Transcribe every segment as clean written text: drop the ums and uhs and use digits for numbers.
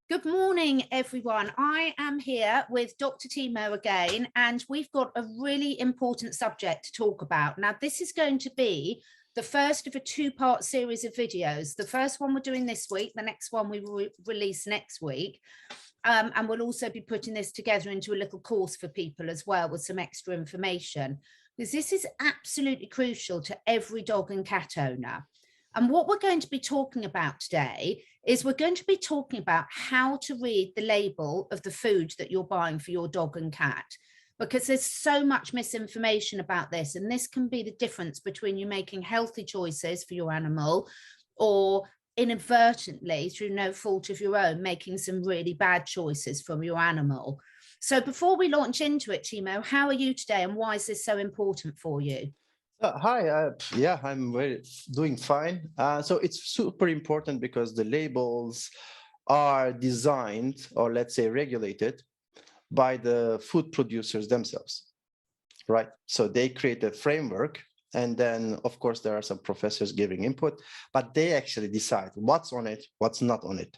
Good morning, everyone. I am here with Dr. Timo again, and we've got a really important subject to talk about. Now, this is going to be the first of a two-part series of videos. The first one we're doing this week, the next one we will release next week. And we'll also be putting this together into a little course for people as well with some extra information, because this is absolutely crucial to every dog and cat owner. And what we're going to be talking about today is we're going to be talking about how to read the label of the food that you're buying for your dog and cat, because there's so much misinformation about this, and this can be the difference between you making healthy choices for your animal or inadvertently, through no fault of your own, making some really bad choices from your animal. So before we launch into it, Timo, how are you today and why is this so important for you? Hi, yeah, I'm doing fine. So it's super important because the labels are designed, or let's say regulated, by the food producers themselves, right? So they create a framework, and then, of course, there are some professors giving input, but they actually decide what's on it, what's not on it.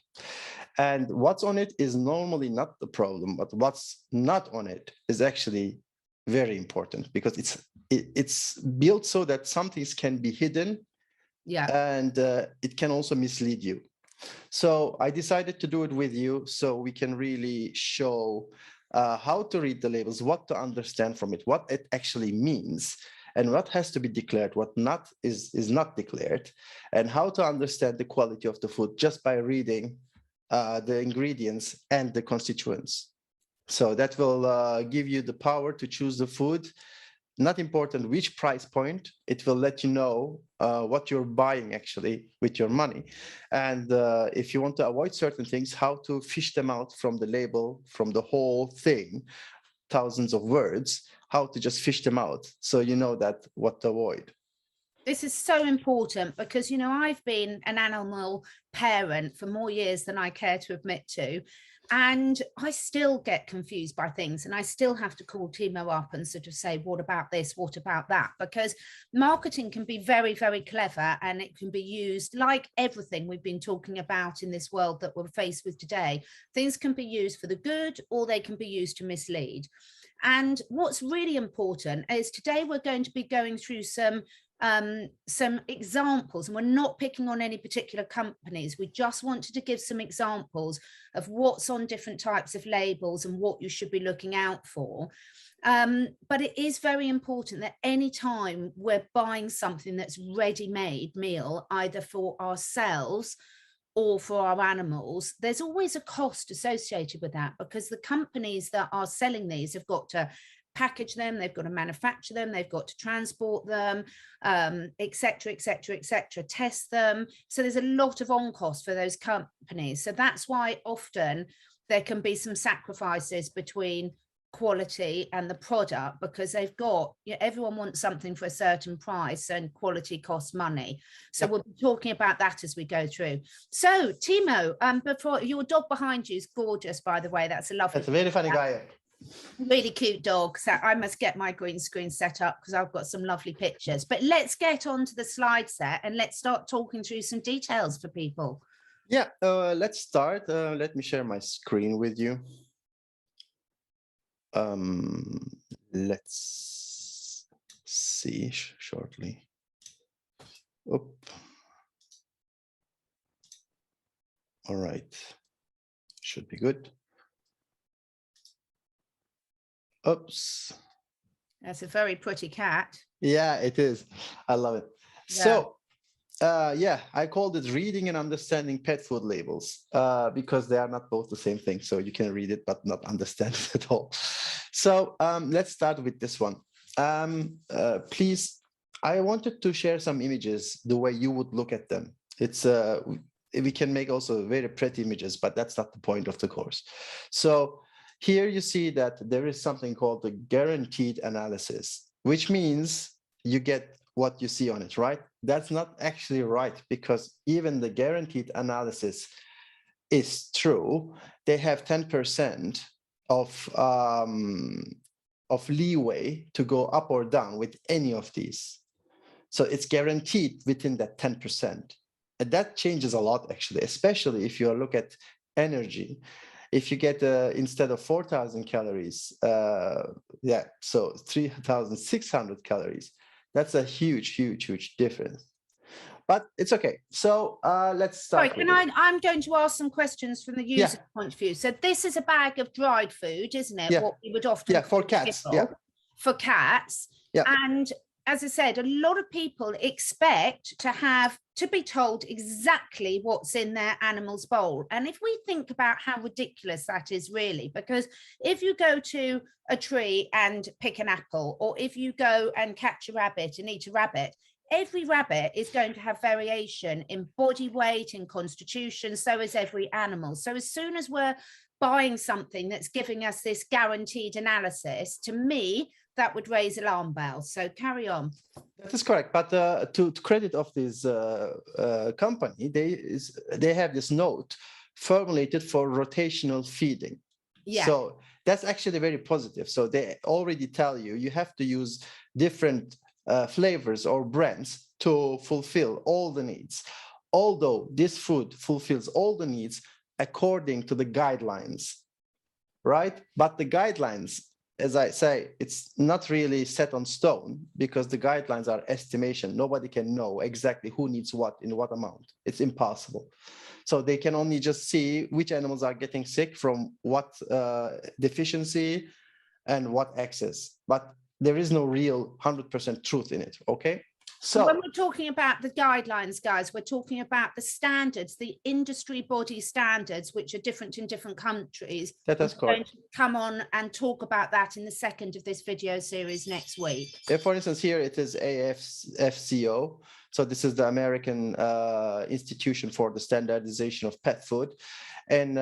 And what's on it is normally not the problem, but what's not on it is actually very important, because it's built so that some things can be hidden, and it can also mislead you. So I decided to do it with you so we can really show how to read the labels, what to understand from it, what it actually means, and what has to be declared, what not is not declared, and how to understand the quality of the food just by reading the ingredients and the constituents. So that will give you the power to choose the food. Not important which price point, it will let you know what you're buying actually with your money. And if you want to avoid certain things, how to fish them out from the label, from the whole thing, thousands of words, how to just fish them out so you know that what to avoid. This is so important because, you know, I've been an animal parent for more years than I care to admit to. And I still get confused by things, and I still have to call Timo up and sort of say, what about this? What about that? Because marketing can be very, very clever, and it can be used like everything we've been talking about in this world that we're faced with today. Things can be used for the good, or they can be used to mislead. And what's really important is today we're going to be going through some examples, and we're not picking on any particular companies. We just wanted to give some examples of what's on different types of labels and what you should be looking out for. But it is very important that any time we're buying something that's ready-made meal, either for ourselves or for our animals, there's always a cost associated with that, because the companies that are selling these have got to package them, they've got to manufacture them, they've got to transport them, etc., etc., etc., test them. So there's a lot of on cost for those companies. So that's why often there can be some sacrifices between quality and the product, because they've got, you know, everyone wants something for a certain price, and quality costs money. So we'll be talking about that as we go through. So Timo, before, your dog behind you is gorgeous, by the way. That's a lovely, that's a very funny guy. Really cute dog. So I must get my green screen set up because I've got some lovely pictures. But let's get on to the slide set and let's start talking through some details for people. Yeah, let's start. Let me share my screen with you. Let's see shortly. Oop. All right, should be good. Oops. That's a very pretty cat. Yeah, it is. I love it. Yeah. So, yeah, I called it reading and understanding pet food labels because they are not both the same thing. So you can read it, but not understand it at all. So let's start with this one. Please, I wanted to share some images the way you would look at them. It's we can make also very pretty images, but that's not the point of the course. So here you see that there is something called the guaranteed analysis, which means you get what you see on it, right? That's not actually right, because even the guaranteed analysis is true. They have 10% of leeway to go up or down with any of these. So it's guaranteed within that 10%. And that changes a lot, actually, especially if you look at energy. If you get instead of 4,000 calories, yeah, so 3,600 calories. That's a huge difference. But it's okay. So let's start. Sorry, I'm going to ask some questions from the user point of view. So this is a bag of dried food, isn't it? Yeah. What we would often for cats. For cats. Yeah. And as I said, a lot of people expect to be told exactly what's in their animal's bowl. And if we think about how ridiculous that is really, because if you go to a tree and pick an apple, or if you go and catch a rabbit and eat a rabbit, every rabbit is going to have variation in body weight, in constitution, so is every animal. So as soon as we're buying something that's giving us this guaranteed analysis, to me, that would raise alarm bells. So carry on. That is correct. But to credit of this company, they have this note formulated for rotational feeding. Yeah. So that's actually very positive. So they already tell you have to use different flavors or brands to fulfill all the needs. Although this food fulfills all the needs according to the guidelines, right? But the guidelines, as I say, it's not really set on stone because the guidelines are estimation. Nobody can know exactly who needs what in what amount. It's impossible. So they can only just see which animals are getting sick from what deficiency and what excess. But there is no real 100% truth in it, okay? So when we're talking about the guidelines, guys, we're talking about the standards, the industry body standards, which are different in different countries. That is correct. We're going to come on and talk about that in the second of this video series next week. Yeah, for instance, here it is AFCO. So this is the American Institution for the Standardization of Pet Food. And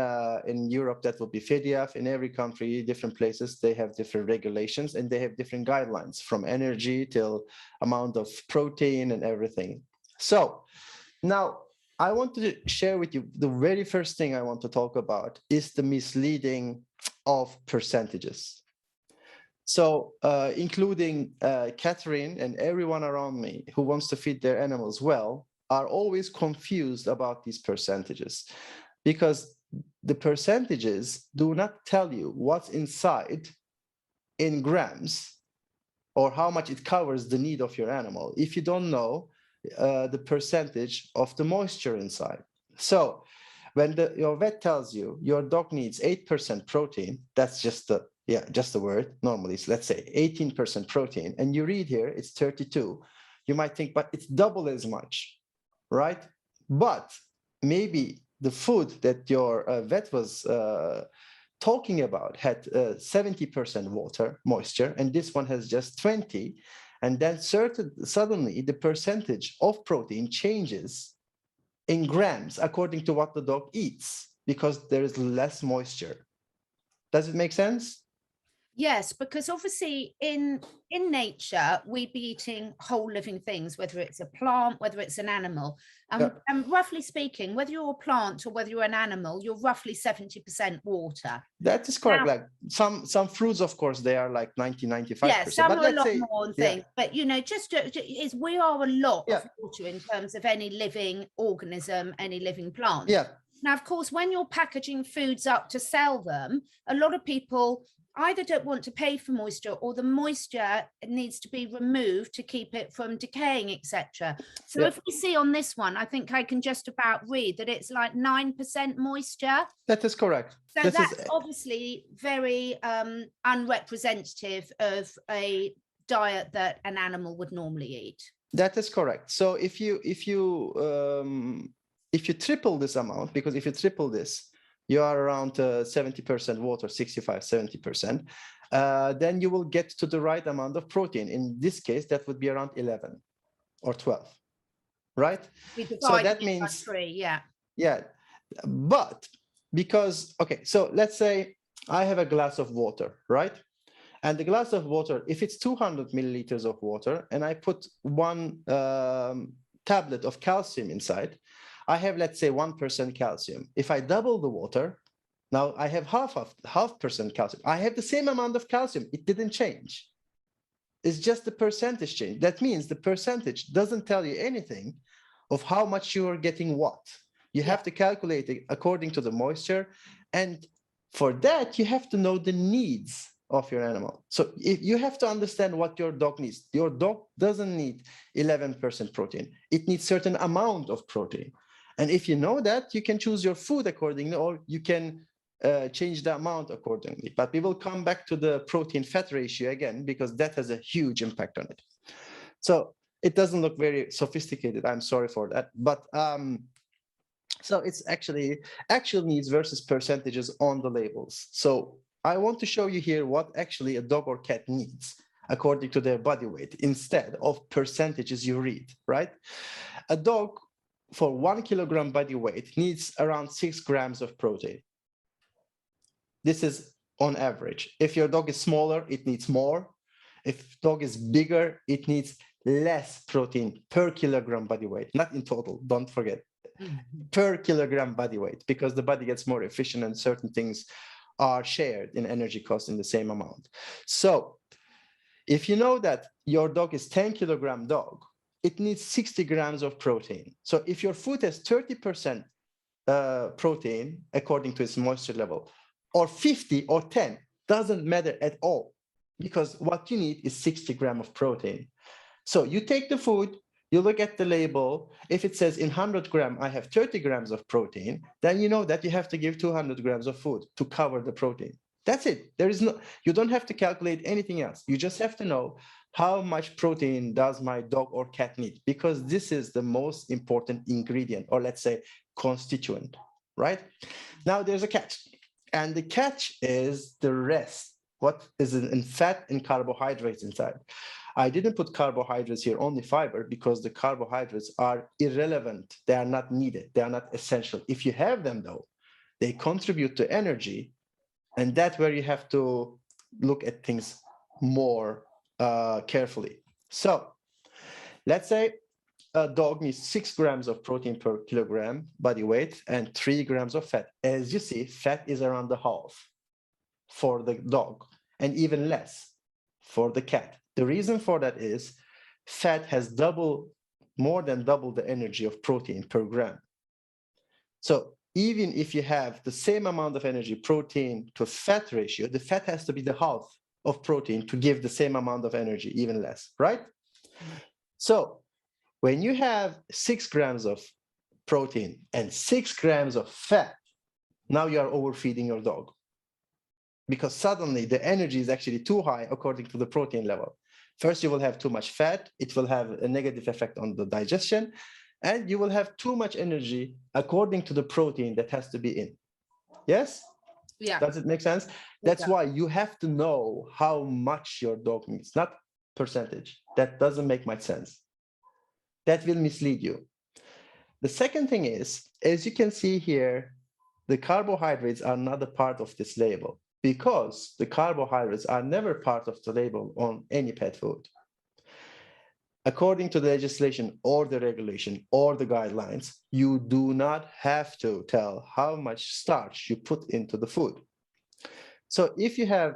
in Europe, that will be FIDIAF. In every country, different places, they have different regulations and they have different guidelines from energy till amount of protein and everything. So now I want to share with you the very first thing I want to talk about is the misleading of percentages. So including Catherine and everyone around me who wants to feed their animals well are always confused about these percentages because the percentages do not tell you what's inside in grams or how much it covers the need of your animal if you don't know the percentage of the moisture inside. So when your vet tells you your dog needs 8% protein, that's just the word. Normally, let's say 18% protein, and you read here it's 32. You might think, but it's double as much, right? But maybe the food that your vet was talking about had 70% water moisture, and this one has just 20. And then suddenly the percentage of protein changes in grams according to what the dog eats because there is less moisture. Does it make sense? Yes, because obviously in nature, we'd be eating whole living things, whether it's a plant, whether it's an animal. And roughly speaking, whether you're a plant or whether you're an animal, you're roughly 70% water. That is correct. Now, like some fruits, of course, they are like 90-95%. Yeah, some are a lot more and things. But, you know, we are a lot of water in terms of any living organism, any living plant. Yeah. Now, of course, when you're packaging foods up to sell them, a lot of people either don't want to pay for moisture or the moisture needs to be removed to keep it from decaying, etc. So if we see on this one, I think I can just about read that it's like 9% moisture. That is correct. So that's obviously very unrepresentative of a diet that an animal would normally eat. That is correct. So if you triple this amount, because if you triple this, you are around 70% water, 65-70%, then you will get to the right amount of protein. In this case, that would be around 11 or 12, right? So that means 3, but because, okay, so let's say I have a glass of water, right? And the glass of water, if it's 200 milliliters of water, and I put one tablet of calcium inside, I have, let's say, 1% calcium. If I double the water, now I have half percent calcium. I have the same amount of calcium. It didn't change. It's just the percentage change. That means the percentage doesn't tell you anything of how much you are getting what. You have to calculate it according to the moisture. And for that, you have to know the needs of your animal. So if you have to understand what your dog needs. Your dog doesn't need 11% protein. It needs certain amount of protein. And if you know that, you can choose your food accordingly, or you can change the amount accordingly. But we will come back to the protein-fat ratio again, because that has a huge impact on it. So it doesn't look very sophisticated. I'm sorry for that. But so it's actually actual needs versus percentages on the labels. So I want to show you here what actually a dog or cat needs according to their body weight instead of percentages you read, right? A dog for 1 kilogram body weight needs around 6 grams of protein. This is on average. If your dog is smaller, it needs more. If dog is bigger, it needs less protein per kilogram body weight, not in total, don't forget. Per kilogram body weight, because the body gets more efficient and certain things are shared in energy cost in the same amount. So if you know that your dog is 10 kilogram dog, it needs 60 grams of protein. So if your food has 30% protein according to its moisture level, or 50 or 10, doesn't matter at all, because what you need is 60 grams of protein. So you take the food, you look at the label. If it says in 100 grams, I have 30 grams of protein, then you know that you have to give 200 grams of food to cover the protein. That's it. There is no, you don't have to calculate anything else. You just have to know how much protein does my dog or cat need, because this is the most important ingredient, or let's say constituent, right? Now there's a catch, and the catch is the rest. What is in fat and carbohydrates inside? I didn't put carbohydrates here, only fiber, because the carbohydrates are irrelevant. They are not needed. They are not essential. If you have them, though, they contribute to energy. And that's where you have to look at things more carefully. So let's say a dog needs 6 grams of protein per kilogram body weight and 3 grams of fat. As you see, fat is around the half for the dog and even less for the cat. The reason for that is fat has more than double the energy of protein per gram. So even if you have the same amount of energy, protein to fat ratio, the fat has to be the half of protein to give the same amount of energy, even less, right? So when you have 6 grams of protein and 6 grams of fat, now you are overfeeding your dog, because suddenly the energy is actually too high according to the protein level. First, you will have too much fat. It will have a negative effect on the digestion, and you will have too much energy according to the protein that has to be in. Yes? Yeah. Does it make sense? That's why you have to know how much your dog needs, not percentage. That doesn't make much sense. That will mislead you. The second thing is, as you can see here, the carbohydrates are not a part of this label, because the carbohydrates are never part of the label on any pet food. According to the legislation or the regulation or the guidelines, you do not have to tell how much starch you put into the food. So if you have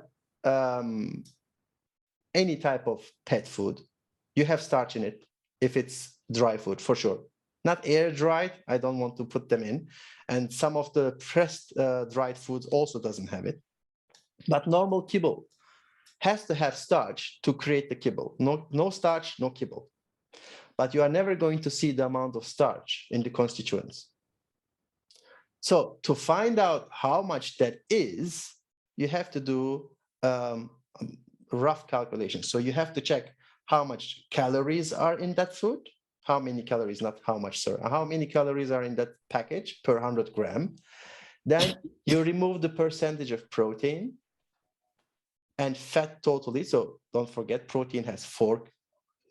any type of pet food, you have starch in it, if it's dry food, for sure. Not air dried, I don't want to put them in. And some of the pressed dried foods also doesn't have it. But normal kibble has to have starch to create the kibble. No starch, no kibble. But you are never going to see the amount of starch in the constituents. So to find out how much that is, you have to do rough calculations. So you have to check how much calories are in that food, how many calories, not how much, sorry, how many calories are in that package per 100 gram. Then you remove the percentage of protein and fat totally. So don't forget, protein has 4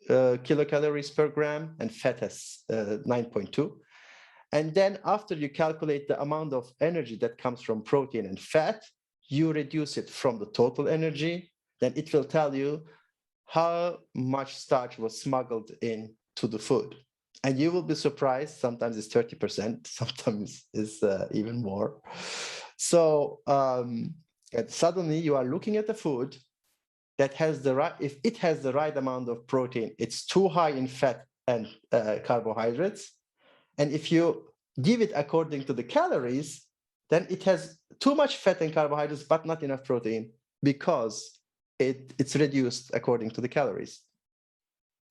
kilocalories per gram and fat has 9.2. And then after you calculate the amount of energy that comes from protein and fat, you reduce it from the total energy. Then it will tell you how much starch was smuggled into the food. And you will be surprised. Sometimes it's 30%, sometimes it's even more. So and suddenly you are looking at the food that has the right, if it has the right amount of protein, it's too high in fat and carbohydrates. And if you give it according to the calories, then it has too much fat and carbohydrates, but not enough protein because it's reduced according to the calories.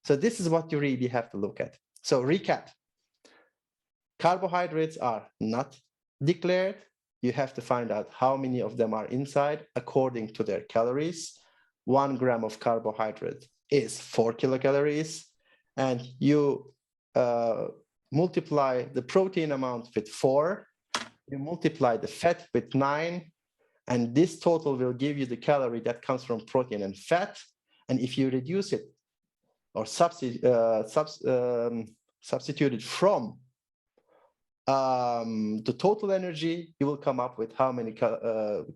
So this is what you really have to look at. So recap. Carbohydrates are not declared. You have to find out how many of them are inside according to their calories. 1 gram of carbohydrate is 4 kilocalories. And you multiply the protein amount with 4. You multiply the fat with 9. And this total will give you the calorie that comes from protein and fat. And if you reduce it or substitute it from the total energy, you will come up with how many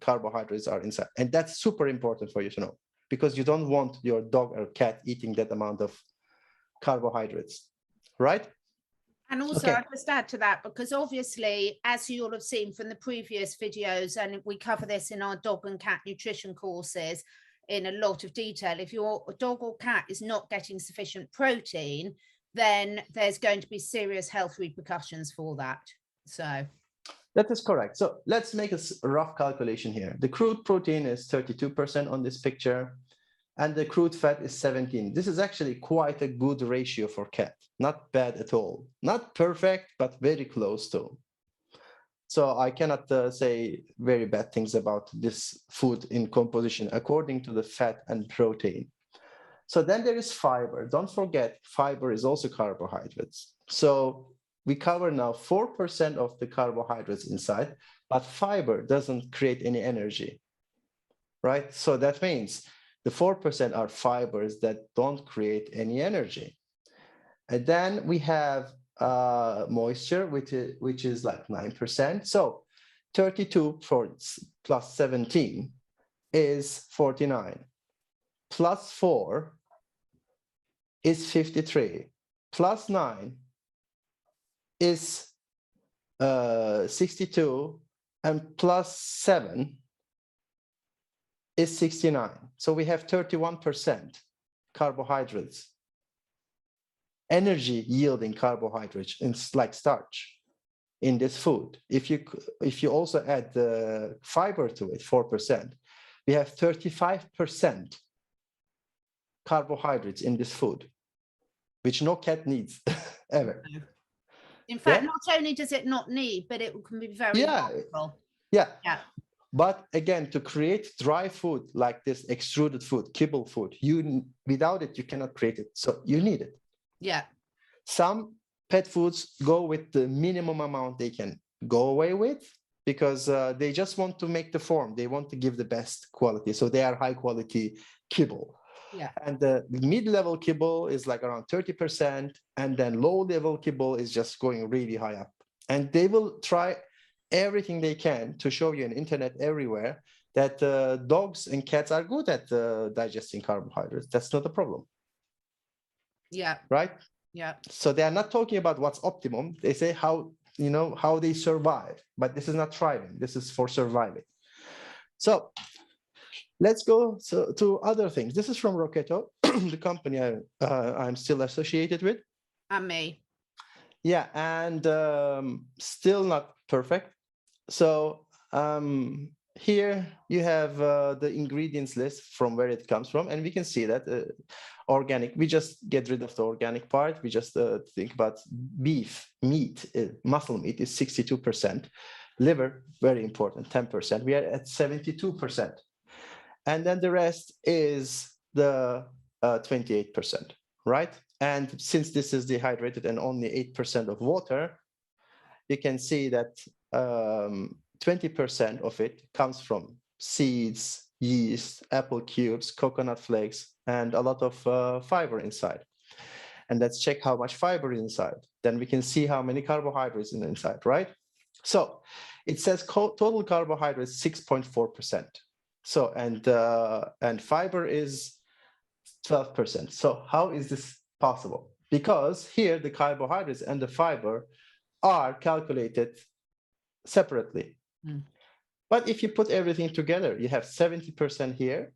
carbohydrates are inside. And that's super important for you to know, because you don't want your dog or cat eating that amount of carbohydrates, right? And also, I just add to that, because obviously, as you'll have seen from the previous videos, and we cover this in our dog and cat nutrition courses in a lot of detail, if your dog or cat is not getting sufficient protein, then there's going to be serious health repercussions for that. So that is correct. So let's make a rough calculation here. The crude protein is 32% on this picture, and the crude fat is 17. This is actually quite a good ratio for cat. Not bad at all. Not perfect, but very close to. So I cannot say very bad things about this food in composition according to the fat and protein. So then there is fiber. Don't forget, fiber is also carbohydrates. So we cover now 4% of the carbohydrates inside, but fiber doesn't create any energy, right? So that means the 4% are fibers that don't create any energy. And then we have moisture, which is like 9%. So 32 plus 17 is 49. Plus 4 is 53. Plus 9 is 62. And plus 7 is 69. So we have 31% carbohydrates, energy yielding carbohydrates, like starch, in this food. If you also add the fiber to it, 4%, we have 35% carbohydrates in this food, which no cat needs ever. In fact, not only does it not need, but it can be very helpful. Yeah. But again, to create dry food like this, extruded food, kibble food, without it, you cannot create it. So you need it. Yeah. Some pet foods go with the minimum amount they can go away with, because they just want to make the form. They want to give the best quality. So they are high quality kibble. Yeah. And the mid-level kibble is like around 30%. And then low-level kibble is just going really high up. And they will try everything they can to show you on internet everywhere that dogs and cats are good at digesting carbohydrates. That's not a problem. Yeah. Right? Yeah. So they are not talking about what's optimum. They say how they survive, but this is not thriving. This is for surviving. So let's go to other things. This is from Rocketo, the company I'm still associated with. And me. Yeah, and still not perfect. So here you have the ingredients list from where it comes from, and we can see that organic. We just get rid of the organic part. We just think about beef, meat, muscle meat is 62%. Liver, very important, 10%. We are at 72%. And then the rest is the 28%, right? And since this is dehydrated and only 8% of water, you can see that 20% of it comes from seeds, yeast, apple cubes, coconut flakes, and a lot of fiber inside. And let's check how much fiber is inside. Then we can see how many carbohydrates in inside, right? So it says total carbohydrates 6.4%. So and fiber is 12%. So how is this possible? Because here the carbohydrates and the fiber are calculated separately. But if you put everything together, you have 70% here.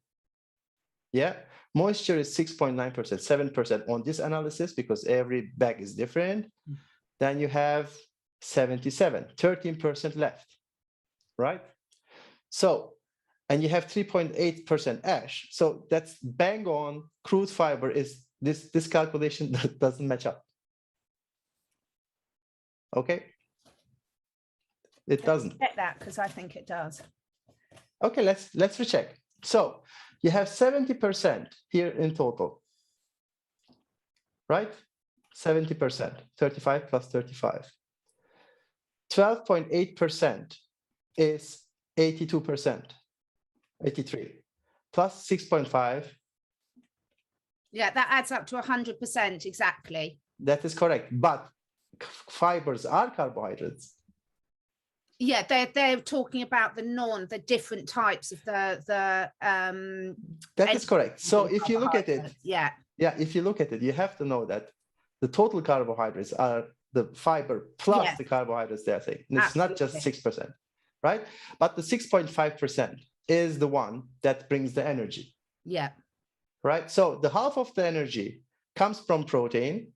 Yeah, moisture is 6.9%, 7% on this analysis because every bag is different. Then you have 77, 13% left, right? So, and you have 3.8% ash. So that's bang on. Crude fiber is this calculation doesn't match up. Okay. It doesn't. Check that, because I think it does. Okay, let's recheck. So you have 70% here in total, right? 70%, 35 plus 35. 12.8% is 82%, 83, plus 6.5. Yeah, that adds up to 100% exactly. That is correct, but fibers are carbohydrates. Yeah, they're talking about the different types of the That is correct. So if you look at it, yeah, if you look at it, you have to know that the total carbohydrates are the fiber plus the carbohydrates they are saying. It's not just 6%, right? But the 6.5% is the one that brings the energy. Yeah. Right. So the half of the energy comes from protein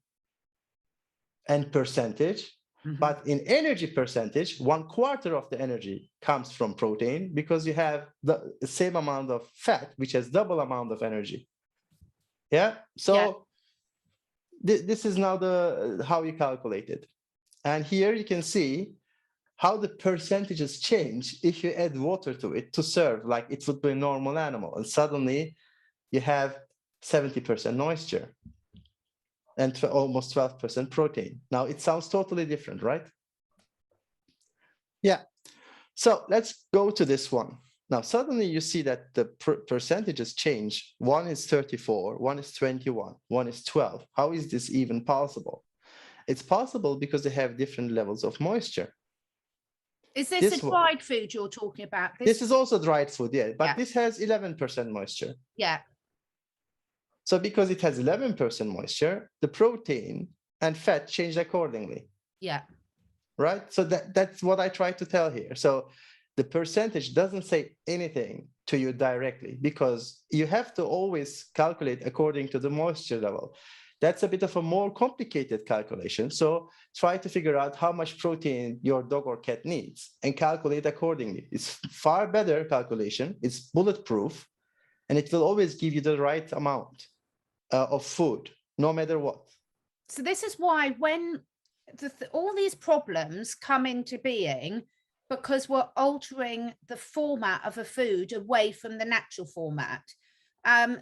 and percentage. But in energy percentage, 1/4 of the energy comes from protein because you have the same amount of fat, which has double amount of energy. Yeah. So this is now how you calculate it. And here you can see how the percentages change if you add water to it to serve like it would be a normal animal. And suddenly you have 70% moisture and almost 12% protein. Now it sounds totally different, right? Yeah. So let's go to this one. Now suddenly you see that the percentages change. One is 34, one is 21, one is 12. How is this even possible? It's possible because they have different levels of moisture. Is this a dried food you're talking about? This is also dried food, yeah, but this has 11% moisture. Yeah. So because it has 11% moisture, the protein and fat change accordingly. Yeah. Right? So that's what I try to tell here. So the percentage doesn't say anything to you directly because you have to always calculate according to the moisture level. That's a bit of a more complicated calculation. So try to figure out how much protein your dog or cat needs and calculate accordingly. It's far better calculation. It's bulletproof, and it will always give you the right amount of food, no matter what. So this is why when all these problems come into being, because we're altering the format of a food away from the natural format.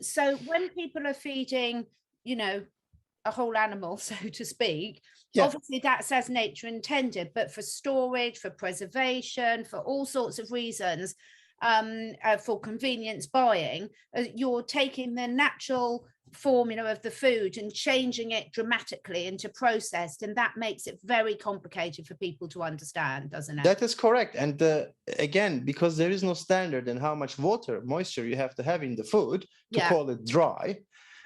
So when people are feeding, you know, a whole animal, so to speak, obviously that's as nature intended, but for storage, for preservation, for all sorts of reasons, for convenience buying, you're taking the natural formula of the food and changing it dramatically into processed, and that makes it very complicated for people to understand, doesn't it? That is correct. And again, because there is no standard in how much moisture you have to have in the food to call it dry,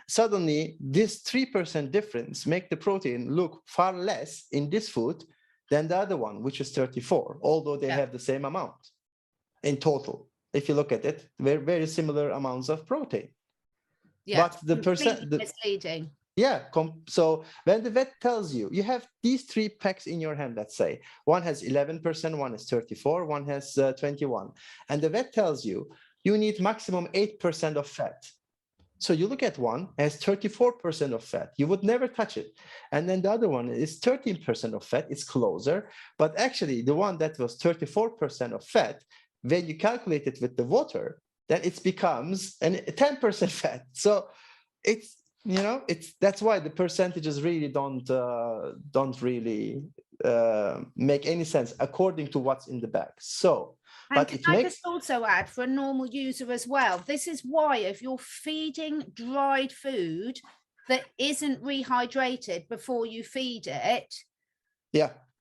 suddenly this 3% difference make the protein look far less in this food than the other one, which is 34, although they have the same amount in total. If you look at it, very, very similar amounts of protein. Yeah, but the percent misleading. Yeah, so when the vet tells you, you have these 3 packs in your hand, let's say, one has 11%, one is 34, one has 21. And the vet tells you, you need maximum 8% of fat. So you look at one, has 34% of fat. You would never touch it. And then the other one is 13% of fat. It's closer. But actually, the one that was 34% of fat, when you calculate it with the water, then it becomes 10% fat. So it's, you know, that's why the percentages really don't really make any sense according to what's in the bag. So, and can I just also add, for a normal user as well, this is why if you're feeding dried food that isn't rehydrated before you feed it,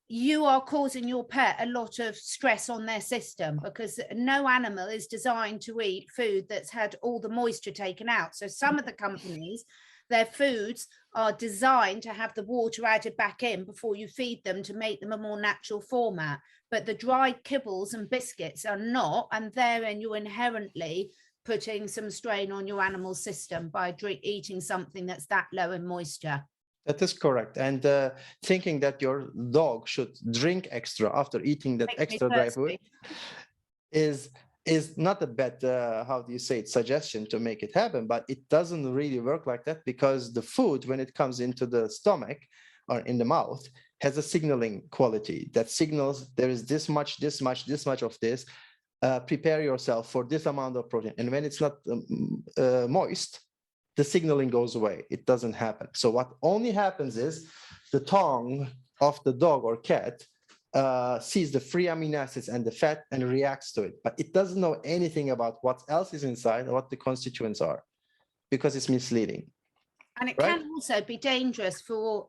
you are causing your pet a lot of stress on their system, because no animal is designed to eat food that's had all the moisture taken out. So some of the companies, their foods are designed to have the water added back in before you feed them to make them a more natural format. But the dried kibbles and biscuits are not, and therein you're inherently putting some strain on your animal system by eating something that's that low in moisture. That is correct. And thinking that your dog should drink extra after eating that Makes me extra dry food thirsty. is is not a bad how do you say it, suggestion to make it happen, but it doesn't really work like that, because the food, when it comes into the stomach or in the mouth, has a signaling quality that signals there is this much, this much, this much of this. Prepare yourself for this amount of protein. And when it's not moist, the signaling goes away. It doesn't happen. So what only happens is the tongue of the dog or cat sees the free amino acids and the fat and reacts to it, but it doesn't know anything about what else is inside or what the constituents are, because it's misleading. And it Right? can also be dangerous for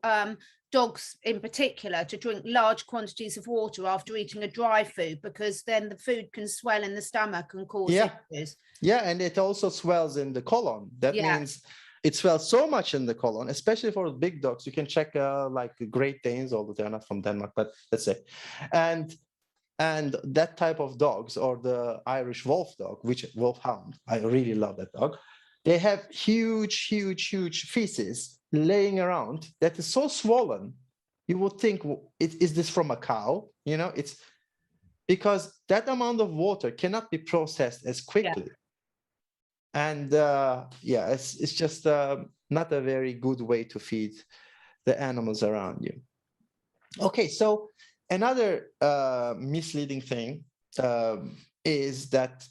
dogs in particular to drink large quantities of water after eating a dry food, because then the food can swell in the stomach and cause Yeah. issues. Yeah, and it also swells in the colon. That Yeah. means it swells so much in the colon, especially for big dogs. You can check like Great Danes, although they're not from Denmark, but let's say. And that type of dogs, or the Irish wolf dog, which wolfhound, I really love that dog. They have huge, huge, huge feces laying around that is so swollen. You would think, is this from a cow? You know, it's because that amount of water cannot be processed as quickly. And yeah, it's just not a very good way to feed the animals around you. Okay, so another misleading thing is that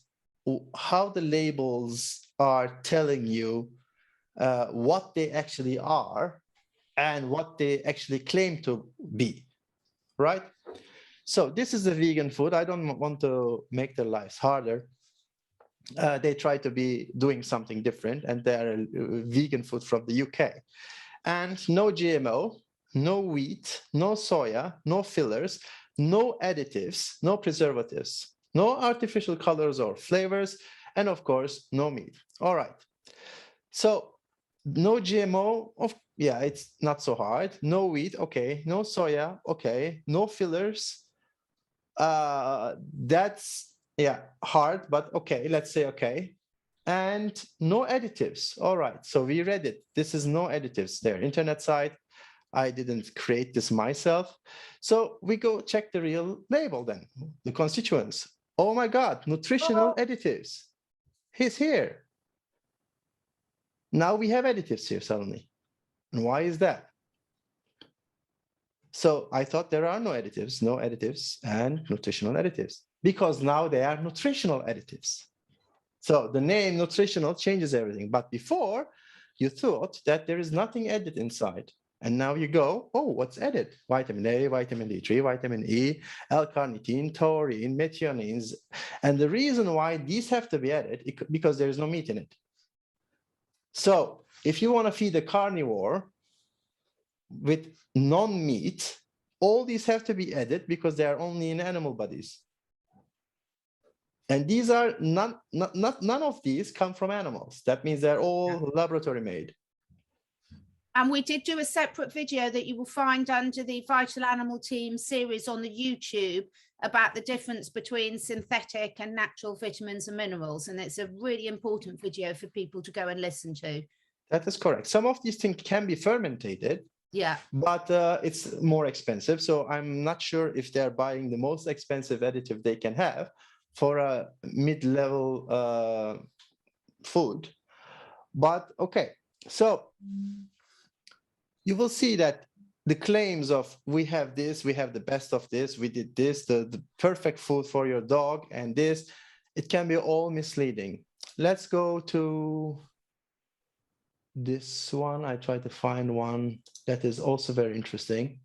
how the labels are telling you what they actually are and what they actually claim to be, right? So this is a vegan food. I don't want to make their lives harder. They try to be doing something different, and they're vegan food from the UK. And no GMO, no wheat, no soya, no fillers, no additives, no preservatives, no artificial colors or flavors, and of course, no meat. All right. So no GMO, yeah, it's not so hard. No wheat, okay. No soya, okay. No fillers. That's yeah, hard, but okay, let's say okay. And no additives. All right, so we read it. This is no additives. Their internet site. I didn't create this myself. So we go check the real label then, the constituents. Oh my God, nutritional additives. He's here. Now we have additives here suddenly. And why is that? So I thought there are no additives and nutritional additives, because now they are nutritional additives. So the name nutritional changes everything. But before, you thought that there is nothing added inside. And now you go, oh, what's added? Vitamin A, vitamin D3, vitamin E, L-carnitine, taurine, methionines. And the reason why these have to be added is because there is no meat in it. So if you want to feed a carnivore with non-meat, all these have to be added because they are only in animal bodies. And these are none of these come from animals. That means they're all laboratory made. And we did do a separate video that you will find under the Vital Animal Team series on the YouTube about the difference between synthetic and natural vitamins and minerals. And it's a really important video for people to go and listen to. That is correct. Some of these things can be fermented. Yeah. But it's more expensive. So I'm not sure if they're buying the most expensive additive they can have for a mid-level food. But okay, so you will see that the claims of we have this, we have the best of this, we did this, the perfect food for your dog and this, it can be all misleading. Let's go to this one. I try to find one that is also very interesting.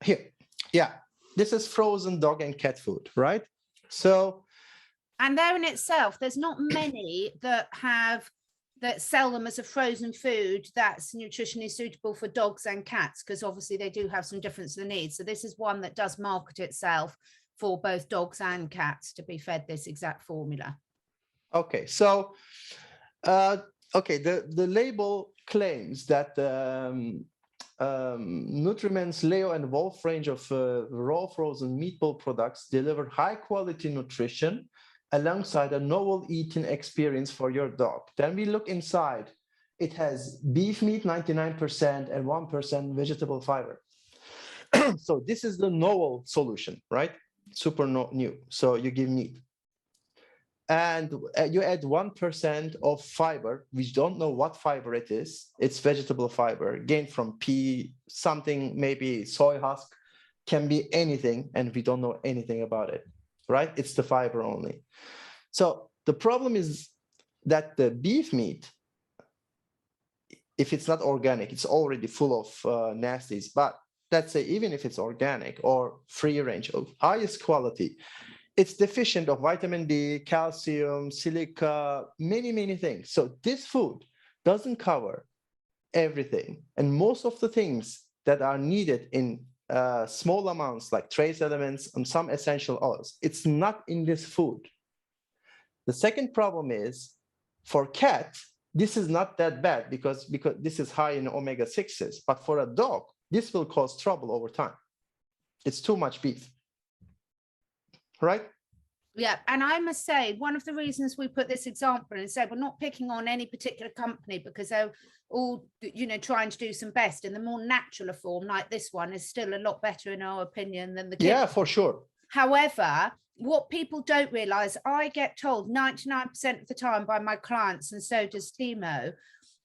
Here, yeah, this is frozen dog and cat food, right? So, and there in itself, there's not many that sell them as a frozen food that's nutritionally suitable for dogs and cats, because obviously they do have some difference in the needs. So this is one that does market itself for both dogs and cats to be fed this exact formula. Okay, so okay, the label claims that Nutriment's Leo and Wolf range of raw frozen meatball products deliver high quality nutrition alongside a novel eating experience for your dog. Then we look inside. It has beef meat, 99%, and 1% vegetable fiber. So this is the novel solution, right? Super new. So you give meat. And you add 1% of fiber. We don't know what fiber it is. It's vegetable fiber, gained from pea, something, maybe soy husk, can be anything, and we don't know anything about it, right? It's the fiber only. So the problem is that the beef meat, if it's not organic, it's already full of nasties. But let's say even if it's organic or free range of highest quality, it's deficient of vitamin D, calcium, silica, many things. So this food doesn't cover everything. And most of the things that are needed in small amounts, like trace elements and some essential oils, it's not in this food. The second problem is, for cat, this is not that bad because this is high in omega-6s, but for a dog, this will cause trouble over time. It's too much beef. Right? Yeah, and I must say, one of the reasons we put this example and said we're not picking on any particular company because they're all, you know, trying to do some best in the more natural form, like this one is still a lot better in our opinion than the kid. Yeah, for sure. However, what people don't realize, I get told 99% of the time by my clients, and so does Timo,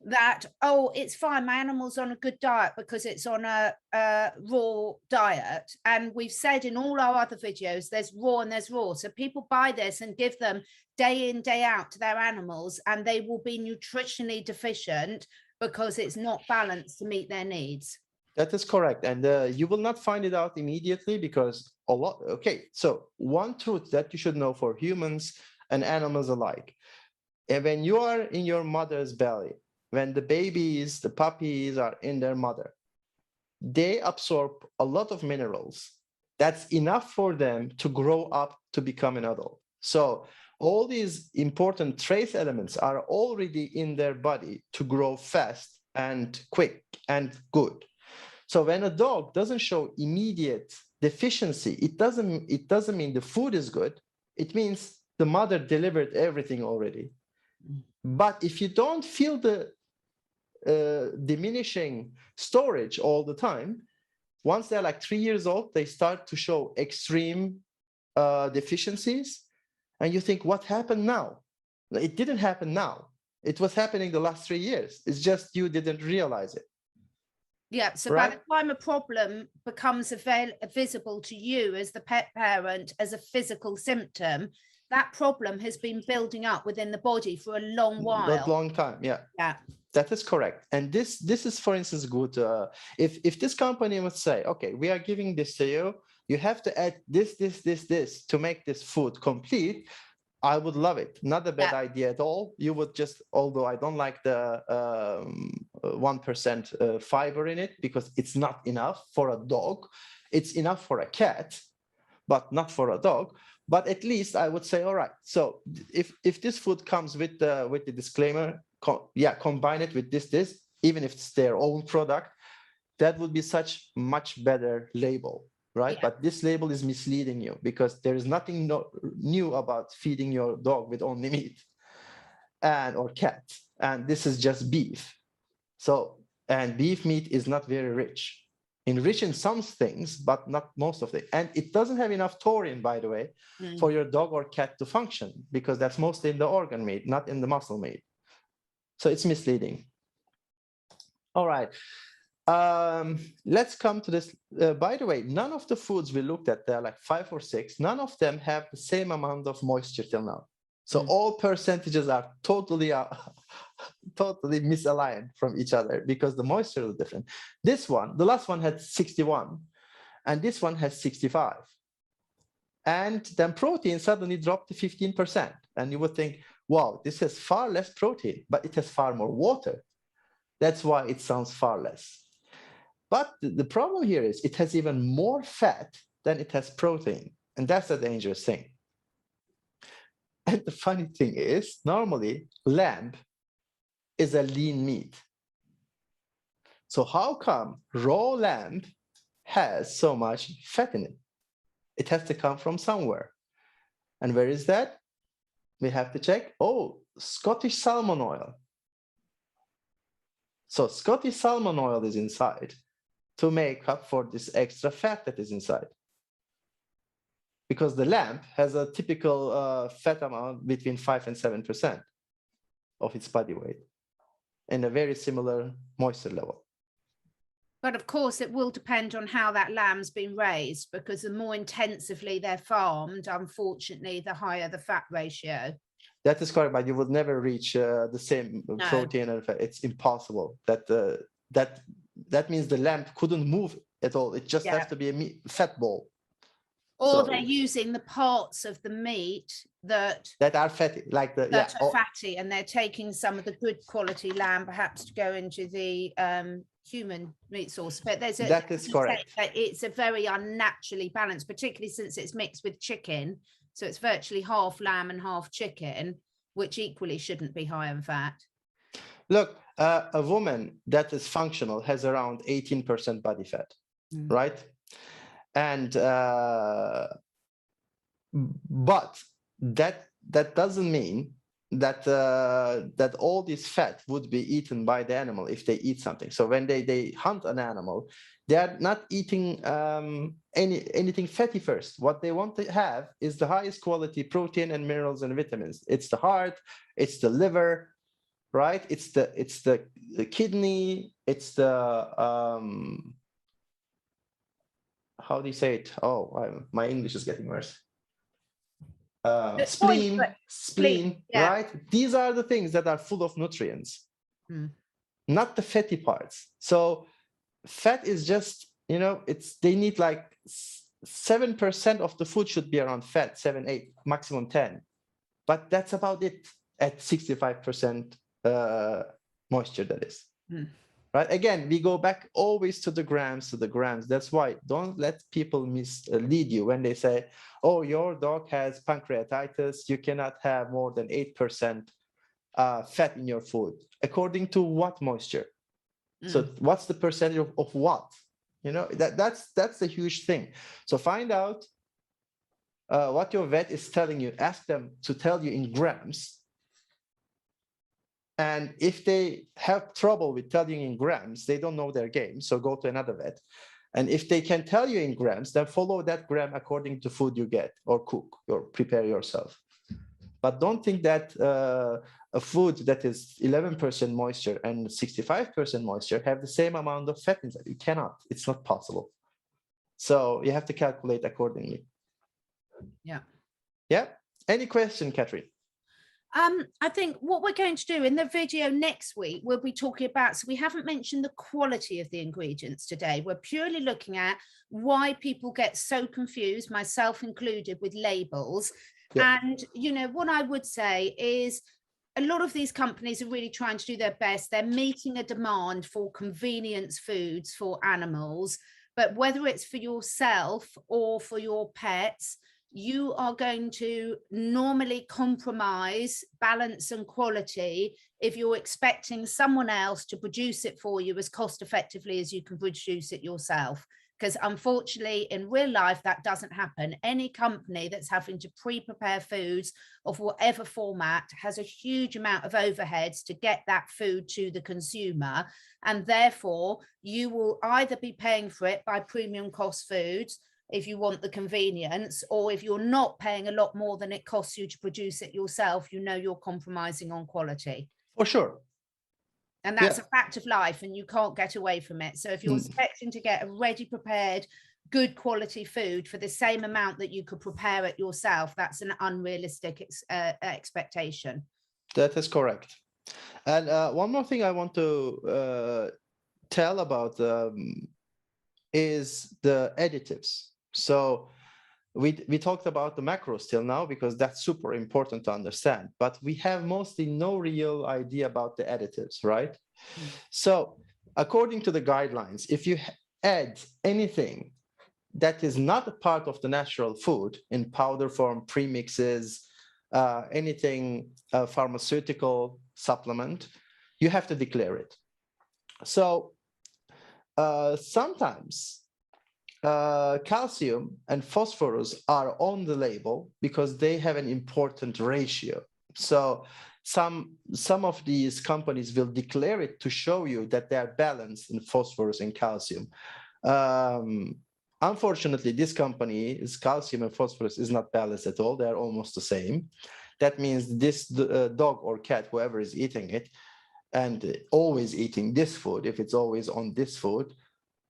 that, oh, it's fine, my animal's on a good diet because it's on a raw diet. And we've said in all our other videos, there's raw and there's raw. So people buy this and give them day in, day out to their animals, and they will be nutritionally deficient because it's not balanced to meet their needs. That is correct. And you will not find it out immediately because okay, so one truth that you should know for humans and animals alike, and when you are in your mother's belly, when the babies, the puppies are in their mother, they absorb a lot of minerals. That's enough for them to grow up to become an adult. So all these important trace elements are already in their body to grow fast and quick and good. So when a dog doesn't show immediate deficiency, it doesn't mean the food is good. It means the mother delivered everything already. But if you don't feel the diminishing storage all the time, once they're like 3 years old, they start to show extreme deficiencies. And you think, what happened now? It didn't happen now. It was happening the last 3 years. It's just you didn't realize it. Yeah, so right? by the time a problem becomes visible to you as the pet parent as a physical symptom, that problem has been building up within the body for a long while. A long time, yeah. Yeah. That is correct. And this is, for instance, good. If this company would say, okay, we are giving this to you, you have to add this to make this food complete, I would love it. Not a bad idea at all. You would just, although I don't like the 1% fiber in it because it's not enough for a dog. It's enough for a cat, but not for a dog. But at least I would say, all right. So if this food comes with the disclaimer, combine it with this, even if it's their own product, that would be such much better label. Right? Yeah. But this label is misleading you because there is nothing new about feeding your dog with only meat or cat. And this is just beef. So, and beef meat is not very rich. Enriched in some things, but not most of it. And it doesn't have enough taurine, by the way, for your dog or cat to function because that's mostly in the organ meat, not in the muscle meat. So it's misleading. All right. Let's come to this. By the way, none of the foods we looked at, there are like 5 or 6, none of them have the same amount of moisture till now. So all percentages are totally misaligned from each other because the moisture is different. This one, the last one had 61, and this one has 65. And then protein suddenly dropped to 15%. And you would think, wow, this has far less protein, but it has far more water. That's why it sounds far less. But the problem here is it has even more fat than it has protein. And that's a dangerous thing. And the funny thing is, normally, lamb is a lean meat. So how come raw lamb has so much fat in it? It has to come from somewhere. And where is that? we have to check, oh, Scottish salmon oil. So Scottish salmon oil is inside to make up for this extra fat that is inside. Because the lamb has a typical fat amount between 5 and 7% of its body weight and a very similar moisture level. But of course, it will depend on how that lamb's been raised, because the more intensively they're farmed, unfortunately, the higher the fat ratio. That is correct, but you would never reach the same protein and fat. It's impossible. That means the lamb couldn't move at all. It just has to be a fat ball. Or they're using the parts of the meat that are fatty, like the that are fatty, and they're taking some of the good quality lamb perhaps to go into the human meat source. But that is correct. It's a very unnaturally balanced, particularly since it's mixed with chicken. So it's virtually half lamb and half chicken, which equally shouldn't be high in fat. Look, a woman that is functional has around 18% body fat, right? And but that doesn't mean that that all this fat would be eaten by the animal if they eat something. So when they hunt an animal, they are not eating anything fatty first. What they want to have is the highest quality protein and minerals and vitamins. It's the heart, it's the liver, right? It's the kidney, it's the how do you say it? Oh, my English is getting worse. Spleen, right? These are the things that are full of nutrients, not the fatty parts. So fat is just, they need like 7% of the food should be around fat, 7, 8, maximum 10. But that's about it at 65% moisture, that is. Right? Again, we go back always to the grams, That's why don't let people mislead you when they say, oh, your dog has pancreatitis, you cannot have more than 8% fat in your food. According to what moisture? So what's the percentage of what? That's a huge thing. So find out what your vet is telling you. Ask them to tell you in grams. And if they have trouble with telling you in grams, they don't know their game. So go to another vet. And if they can tell you in grams, then follow that gram according to food you get or cook or prepare yourself. But don't think that a food that is 11% moisture and 65% moisture have the same amount of fat inside. You cannot. It's not possible. So you have to calculate accordingly. Yeah. Yeah. Any question, Catherine? I think what we're going to do in the video next week, we'll be talking about, so we haven't mentioned the quality of the ingredients today. We're purely looking at why people get so confused, myself included, with labels. Yeah. And, what I would say is a lot of these companies are really trying to do their best. They're meeting a demand for convenience foods for animals, but whether it's for yourself or for your pets, you are going to normally compromise balance and quality if you're expecting someone else to produce it for you as cost effectively as you can produce it yourself. Because unfortunately, in real life, that doesn't happen. Any company that's having to pre-prepare foods of whatever format has a huge amount of overheads to get that food to the consumer. And therefore, you will either be paying for it by premium cost foods, if you want the convenience, or if you're not paying a lot more than it costs you to produce it yourself, you're compromising on quality. For sure. And that's a fact of life, and you can't get away from it. So if you're expecting to get a ready prepared, good quality food for the same amount that you could prepare it yourself, that's an unrealistic expectation. That is correct. And one more thing I want to tell about is the additives. So we talked about the macros till now because that's super important to understand, but we have mostly no real idea about the additives, right? So according to the guidelines, if you add anything that is not a part of the natural food in powder form, premixes, anything pharmaceutical supplement, you have to declare it. So sometimes calcium and phosphorus are on the label because they have an important ratio. So some of these companies will declare it to show you that they are balanced in phosphorus and calcium. Unfortunately, this company's calcium and phosphorus is not balanced at all. They are almost the same. That means this dog or cat, whoever is eating it, and always eating this food, if it's always on this food,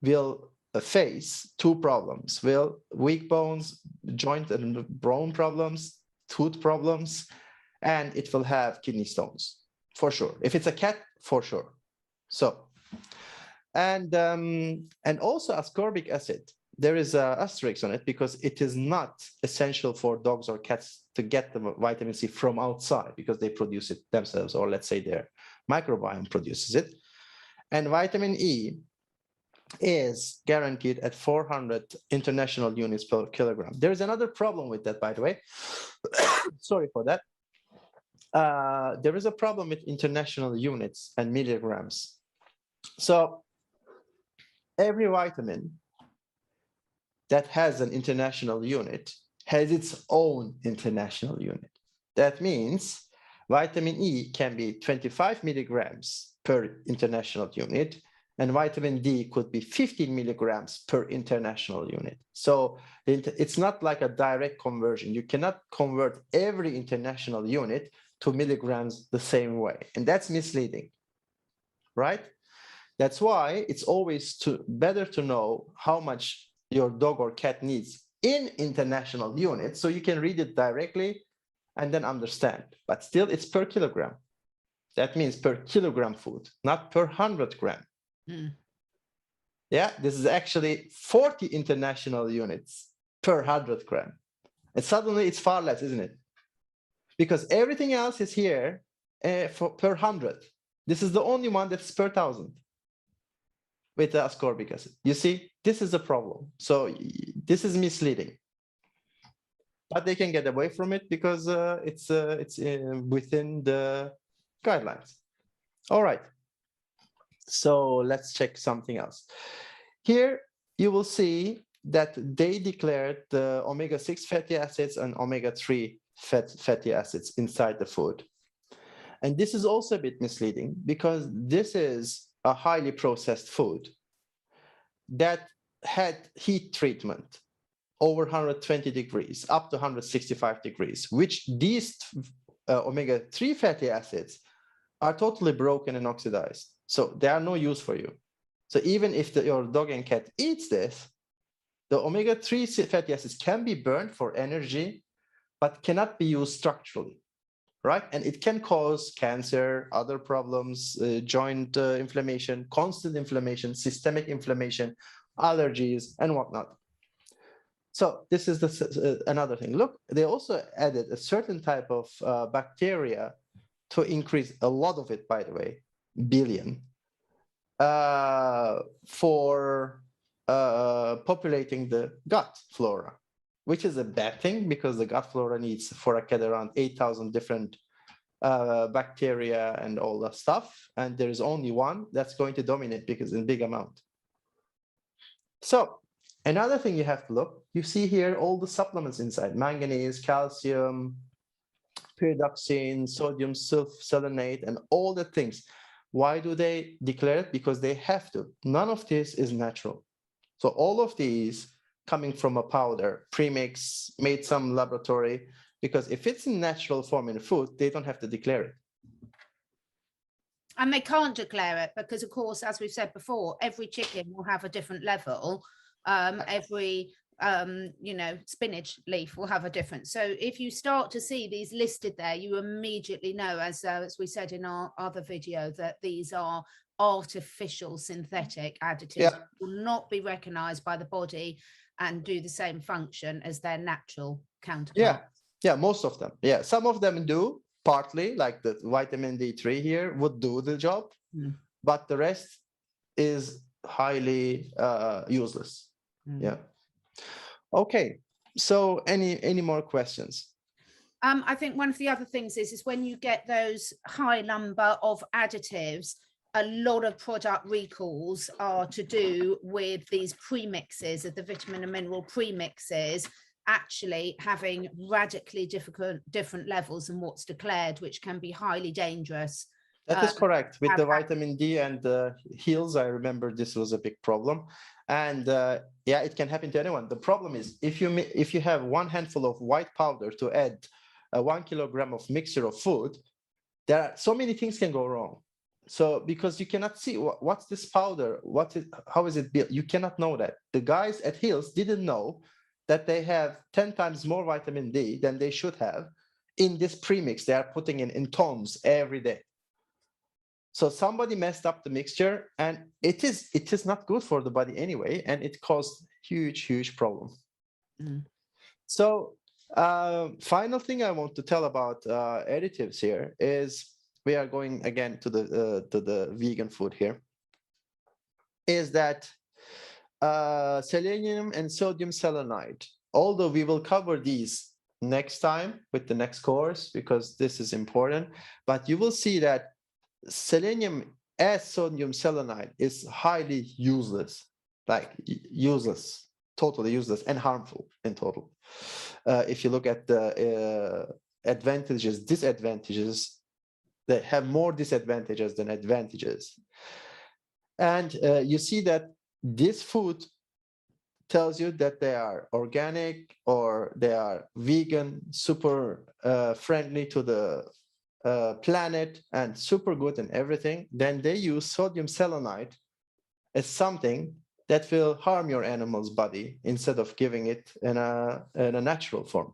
will face two problems: will weak bones, joint and bone problems, tooth problems, and it will have kidney stones for sure. If it's a cat, for sure. So, and also ascorbic acid, there is an asterisk on it because it is not essential for dogs or cats to get the vitamin C from outside because they produce it themselves, or let's say their microbiome produces it. And vitamin E is guaranteed at 400 international units per kilogram. There is another problem with that, by the way. Sorry for that. There is a problem with international units and milligrams. So every vitamin that has an international unit has its own international unit. That means vitamin E can be 25 milligrams per international unit, and vitamin D could be 15 milligrams per international unit. So it's not like a direct conversion. You cannot convert every international unit to milligrams the same way, and that's misleading, right? That's why it's always better to know how much your dog or cat needs in international units, so you can read it directly and then understand. But still, it's per kilogram. That means per kilogram food, not per 100 gram. Yeah, this is actually 40 international units per 100 gram. And suddenly it's far less, isn't it? Because everything else is here per 100. This is the only one that's per 1,000 with the ascorbic acid. You see, this is a problem. So this is misleading. But they can get away from it because it's within the guidelines. All right. So let's check something else. Here you will see that they declared the omega-6 fatty acids and omega-3 fatty acids inside the food. And this is also a bit misleading because this is a highly processed food that had heat treatment over 120 degrees, up to 165 degrees, which these omega-3 fatty acids are totally broken and oxidized. So they are no use for you. So even if your dog and cat eats this, the omega-3 fatty acids can be burned for energy, but cannot be used structurally, right? And it can cause cancer, other problems, joint inflammation, constant inflammation, systemic inflammation, allergies, and whatnot. So this is another thing. Look, they also added a certain type of bacteria to increase a lot of it, by the way, billion, for populating the gut flora, which is a bad thing because the gut flora needs, for a cat, around 8,000 different bacteria and all that stuff. And there is only one that's going to dominate because in big amount. So another thing you have to look, you see here all the supplements inside: manganese, calcium, pyridoxine, sodium sulfoselenate, and all the things. Why do they declare it? Because they have to. None of this is natural. So all of these coming from a powder, premix, made some laboratory, because if it's in natural form in food, they don't have to declare it. And they can't declare it because, of course, as we've said before, every chicken will have a different level. Every spinach leaf will have a different. So if you start to see these listed there, you immediately know, as we said in our other video, that these are artificial synthetic additives. Yeah. Will not be recognized by the body and do the same function as their natural counterparts. Yeah, most of them. Yeah, some of them do partly, like the vitamin D3 here would do the job, but the rest is highly useless. Yeah. Okay. So any more questions? I think one of the other things is when you get those high number of additives, a lot of product recalls are to do with these premixes, of the vitamin and mineral premixes actually having radically different levels than what's declared, which can be highly dangerous. That is correct. With the vitamin D and the heels, I remember this was a big problem. And yeah, it can happen to anyone. The problem is if you have one handful of white powder to add 1 kilogram of mixture of food, there are so many things can go wrong. So because you cannot see what's this powder, how is it built? You cannot know that. The guys at Hills didn't know that they have 10 times more vitamin D than they should have in this premix they are putting in tons every day. So somebody messed up the mixture, and it is not good for the body anyway, and it caused huge problem. So final thing I want to tell about additives here is, we are going again to the vegan food here, is that selenium and sodium selenite, although we will cover these next time with the next course because this is important, but you will see that selenium as sodium selenite is highly useless, like useless, totally useless and harmful in total. If you look at the disadvantages, they have more disadvantages than advantages. And you see that this food tells you that they are organic or they are vegan, super friendly to the planet and super good and everything. Then they use sodium selenite as something that will harm your animal's body instead of giving it in a natural form.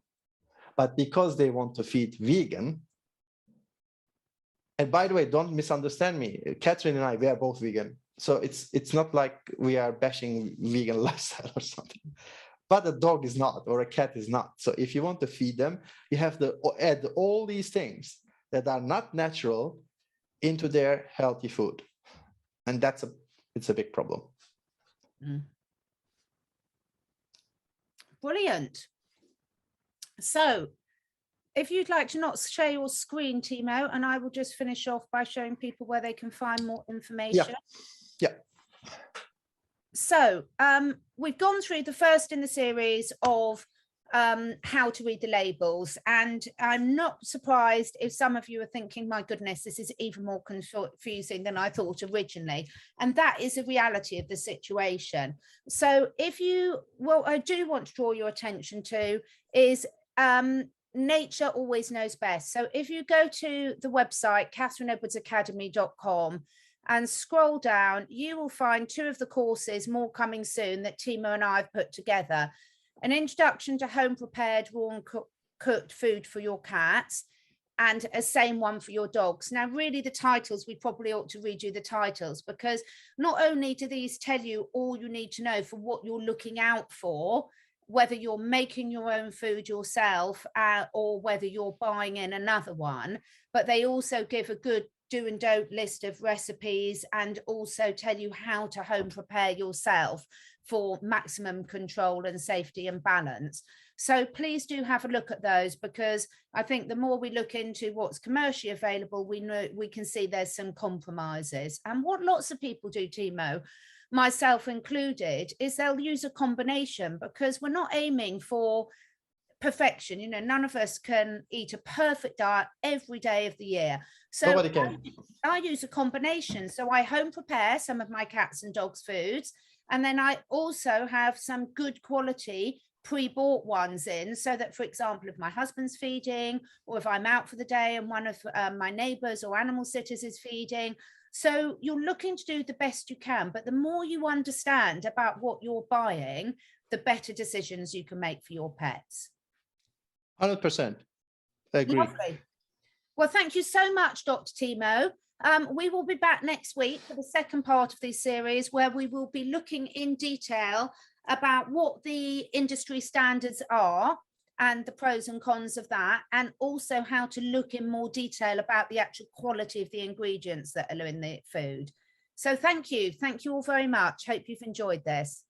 But because they want to feed vegan, and by the way, don't misunderstand me, Catherine and I, we are both vegan. So it's not like we are bashing vegan lifestyle or something. But a dog is not, or a cat is not. So if you want to feed them, you have to add all these things that are not natural into their healthy food. And it's a big problem. Brilliant. So if you'd like to not share your screen, Timo, and I will just finish off by showing people where they can find more information. Yeah. So we've gone through the first in the series of how to read the labels, and I'm not surprised if some of you are thinking, my goodness, this is even more confusing than I thought originally, and that is a reality of the situation. So what I do want to draw your attention to is nature always knows best. So if you go to the website catherineedwardsacademy.com and scroll down, you will find 2 of the courses, more coming soon, that Timo and I have put together. An introduction to home prepared raw and cooked food for your cats, and a same one for your dogs. Now, really, the titles, we probably ought to redo the titles, because not only do these tell you all you need to know for what you're looking out for, whether you're making your own food yourself or whether you're buying in another one, but they also give a good do and don't list of recipes, and also tell you how to home prepare yourself for maximum control and safety and balance. So please do have a look at those, because I think the more we look into what's commercially available, we can see there's some compromises. And what lots of people do, Timo, myself included, is they'll use a combination, because we're not aiming for perfection. You know, none of us can eat a perfect diet every day of the year. So nobody can. I use a combination. So I home prepare some of my cats and dogs' foods, and then I also have some good quality pre-bought ones in, so that, for example, if my husband's feeding, or if I'm out for the day and one of my neighbors or animal sitters is feeding. So you're looking to do the best you can, but the more you understand about what you're buying, the better decisions you can make for your pets. 100%. I agree. Lovely. Well, thank you so much, Dr. Timo. We will be back next week for the second part of this series, where we will be looking in detail about what the industry standards are and the pros and cons of that, and also how to look in more detail about the actual quality of the ingredients that are in the food. So thank you all very much. Hope you've enjoyed this.